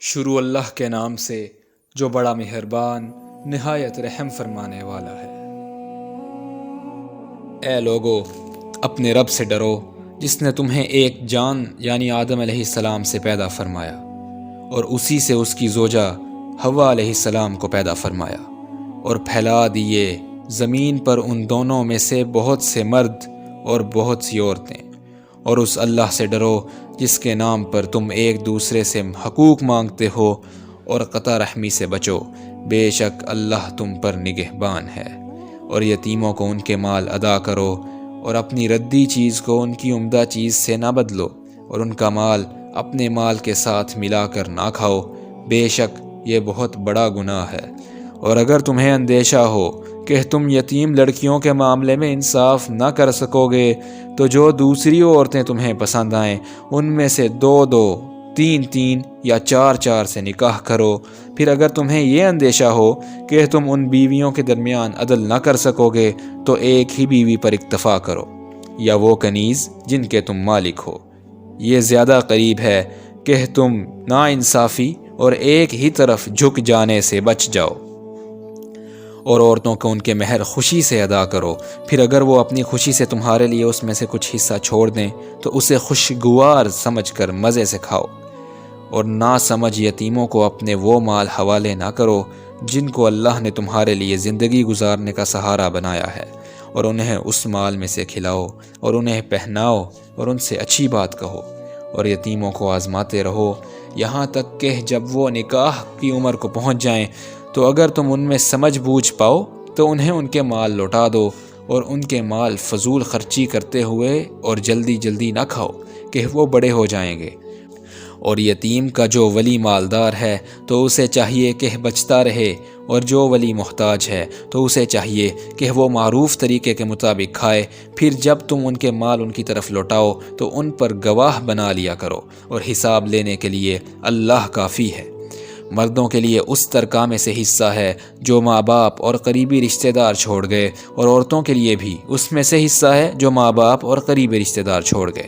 شروع اللہ کے نام سے جو بڑا مہربان نہایت رحم فرمانے والا ہے۔ اے لوگو، اپنے رب سے ڈرو جس نے تمہیں ایک جان یعنی آدم علیہ السلام سے پیدا فرمایا اور اسی سے اس کی زوجہ حوا علیہ السلام کو پیدا فرمایا اور پھیلا دیے زمین پر ان دونوں میں سے بہت سے مرد اور بہت سی عورتیں، اور اس اللہ سے ڈرو جس کے نام پر تم ایک دوسرے سے حقوق مانگتے ہو، اور قطع رحمی سے بچو، بے شک اللہ تم پر نگہبان ہے۔ اور یتیموں کو ان کے مال ادا کرو اور اپنی ردی چیز کو ان کی عمدہ چیز سے نہ بدلو، اور ان کا مال اپنے مال کے ساتھ ملا کر نہ کھاؤ، بے شک یہ بہت بڑا گناہ ہے۔ اور اگر تمہیں اندیشہ ہو کہ تم یتیم لڑکیوں کے معاملے میں انصاف نہ کر سکو گے تو جو دوسری عورتیں تمہیں پسند آئیں ان میں سے 2 3 یا 4 سے نکاح کرو۔ پھر اگر تمہیں یہ اندیشہ ہو کہ تم ان بیویوں کے درمیان عدل نہ کر سکو گے تو ایک ہی بیوی پر اکتفا کرو، یا وہ کنیز جن کے تم مالک ہو۔ یہ زیادہ قریب ہے کہ تم ناانصافی اور ایک ہی طرف جھک جانے سے بچ جاؤ۔ اور عورتوں کو ان کے مہر خوشی سے ادا کرو، پھر اگر وہ اپنی خوشی سے تمہارے لیے اس میں سے کچھ حصہ چھوڑ دیں تو اسے خوشگوار سمجھ کر مزے سے کھاؤ۔ اور نہ سمجھ یتیموں کو اپنے وہ مال حوالے نہ کرو جن کو اللہ نے تمہارے لیے زندگی گزارنے کا سہارا بنایا ہے، اور انہیں اس مال میں سے کھلاؤ اور انہیں پہناؤ اور ان سے اچھی بات کہو۔ اور یتیموں کو آزماتے رہو یہاں تک کہ جب وہ نکاح کی عمر کو پہنچ جائیں، تو اگر تم ان میں سمجھ بوجھ پاؤ تو انہیں ان کے مال لوٹا دو، اور ان کے مال فضول خرچی کرتے ہوئے اور جلدی نہ کھاؤ کہ وہ بڑے ہو جائیں گے۔ اور یتیم کا جو ولی مالدار ہے تو اسے چاہیے کہ بچتا رہے، اور جو ولی محتاج ہے تو اسے چاہیے کہ وہ معروف طریقے کے مطابق کھائے۔ پھر جب تم ان کے مال ان کی طرف لوٹاؤ تو ان پر گواہ بنا لیا کرو، اور حساب لینے کے لیے اللہ کافی ہے۔ مردوں کے لیے اس ترکہ میں سے حصہ ہے جو ماں باپ اور قریبی رشتہ دار چھوڑ گئے، اور عورتوں کے لیے بھی اس میں سے حصہ ہے جو ماں باپ اور قریبی رشتہ دار چھوڑ گئے،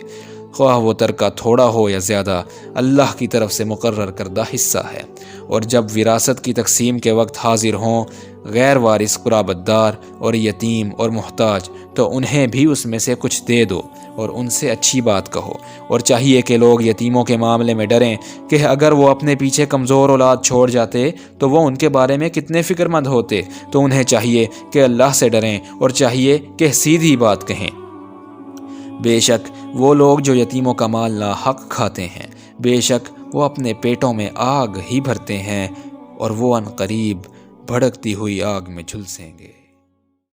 خواہ وہ ترکہ تھوڑا ہو یا زیادہ، اللہ کی طرف سے مقرر کردہ حصہ ہے۔ اور جب وراثت کی تقسیم کے وقت حاضر ہوں غیر وارث قرابت دار اور یتیم اور محتاج، تو انہیں بھی اس میں سے کچھ دے دو اور ان سے اچھی بات کہو۔ اور چاہیے کہ لوگ یتیموں کے معاملے میں ڈریں کہ اگر وہ اپنے پیچھے کمزور اولاد چھوڑ جاتے تو وہ ان کے بارے میں کتنے فکر مند ہوتے، تو انہیں چاہیے کہ اللہ سے ڈریں اور چاہیے کہ سیدھی بات کہیں۔ بے شک وہ لوگ جو یتیموں کا مال ناحق کھاتے ہیں، بے شک وہ اپنے پیٹوں میں آگ ہی بھرتے ہیں، اور وہ عنقریب بھڑکتی ہوئی آگ میں جھلسیں گے۔